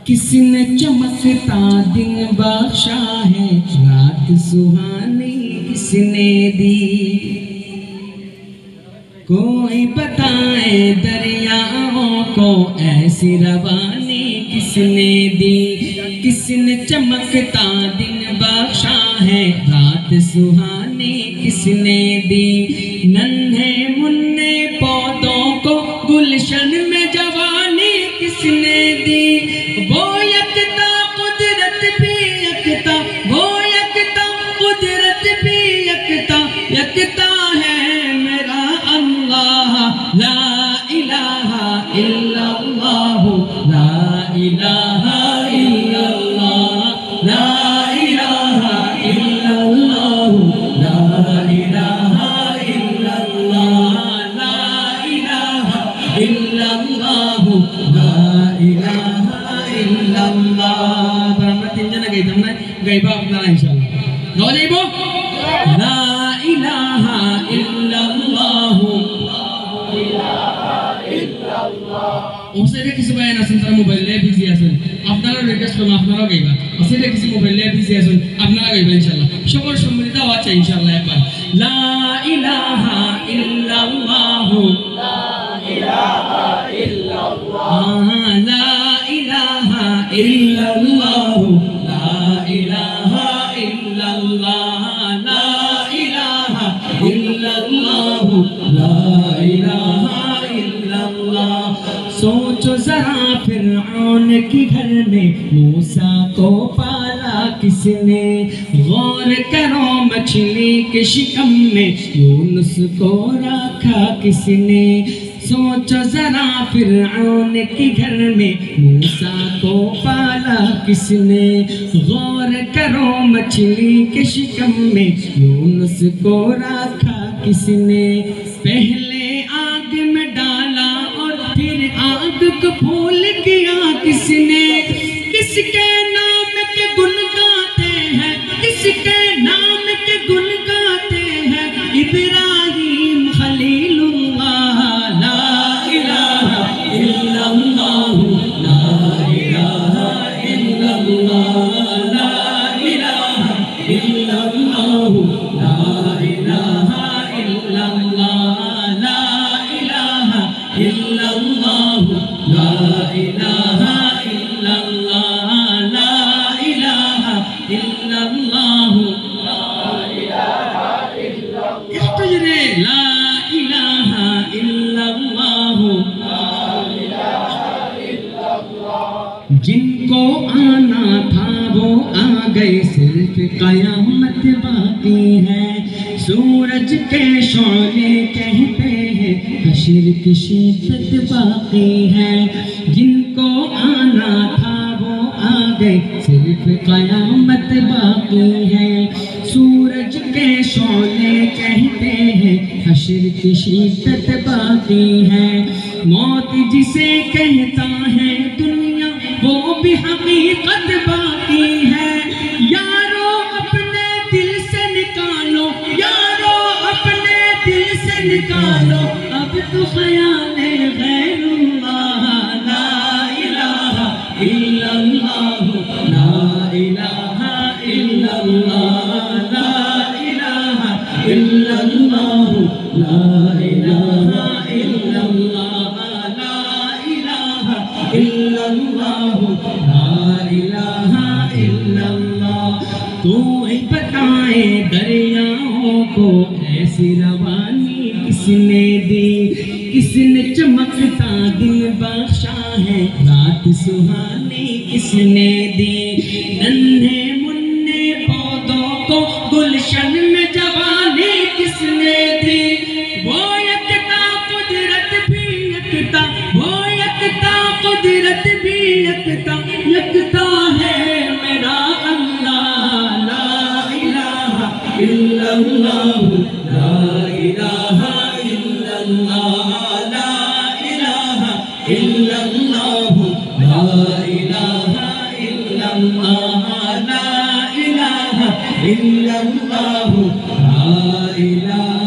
کس نے چمکتا دن بخشا ہے، رات سہانی کس نے دی؟ کوئی بتائے دریاؤں کو ایسی روانی کس نے دی؟ کس نے چمکتا دن بخشا ہے، رات سہانی کس نے دی؟ ننھے مننے پودوں کو گلشن میں جوانی کس نے دی؟ وہ یکتا قدرت بھی یکتا، وہ یکتا قدرت بھی یکتا، یکتا ہے میرا اللہ۔ لا الہ الا اللہ، لا الہ الا اللہ، لا الہ الا اللہ، لا الہ الا اللہ، لا الہ الا اللہ، لا الہ الا اللہ۔ برحمت انجھنا گئی تھا ہمیں گئیبہ اپنا انشاءاللہ گو جائیبو لا الہ الا اللہ، اسے کسی بھائی ناسن ترہ موبائل لے بھی زیاسن اپنا ریکسٹ کرنا اپنا گئیبہ، اسے کسی موبائل لے بھی زیاسن اپنا گئیبہ انشاءاللہ۔ شکر شمریدہ واچا انشاءاللہ ایک بار لا الہ الا اللہ، لا الہ الا اللہ، لا الہ الا اللہ، لا الہ الا اللہ، لا الہ الا اللہ، لا الہ الا اللہ۔ سوچو ذرا فرعون کی گھر میں موسیٰ کو پالا کس نے؟ غور کرو مچھلی کے شکم میں یونس کو رکھا کس نے؟ سوچو ذرا فرعون کی گھر میں موسیٰ کو پالا کس نے؟ غور کرو مچھلی کے شکم میں یونس کو رکھا کس نے؟ پہلے آگ میں ڈالا اور پھر آگ کو پھول کیا کس نے؟ کس کے نام کے گن گاتے ہیں، کس کے نام کے گن گاتے ہیں؟ ابراہیم خلیل اللہ، لا الہ الا اللہ، لا الہ الا اللہ، لا الہ الا اللہ، لا الہ الا اللہ، لا الہ الا اللہ، لا الہ الا اللہ، لا الہ الا اللہ، لا الہ الا اللہ۔ احتجرے لا الہ الا اللہ، لا الہ الا اللہ۔ جن کو آنا تھا وہ آ گئے، صرف قیامت باقی ہے۔ سورج کے شعلے کہتے ہیں حشر کی شدت باقی ہے۔ جن کو آنا تھا وہ آ گئے، صرف قیامت باقی ہے۔ سورج کے شعلے کہتے ہیں حشر کی شدت باقی ہے۔ موت جسے کہتا ہے دنیا وہ بھی حقیقت باقی ہے۔ یارو اپنے دل سے نکالو، یارو اپنے دل سے نکالو اب تو خیال غیر اللہ، لا الہ الا اللہ، لا الہ الا اللہ، لا الہ الا اللہ، لا الہ الا اللہ، لا الہ الا اللہ، لا الہ الا اللہ۔ تو ہی بتائے دریاؤں کو ایسی روانی کس نے دی؟ کس نے چمکتا دن بخشا ہے، رات سہانی کس نے دی؟ ننھے مننے پودوں کو گلشن میں جوانی کس نے دی؟ وہ یکتا قدرت بھی یکتا، وہ یکتا قدرت بھی یکتا، یکتا ہے میرا اللہ۔ لا الہ الا اللہ، لا الہ الا اللہ، لا الہ الا اللہ، لا الہ الا اللہ، لا الہ الا اللہ، لا الہ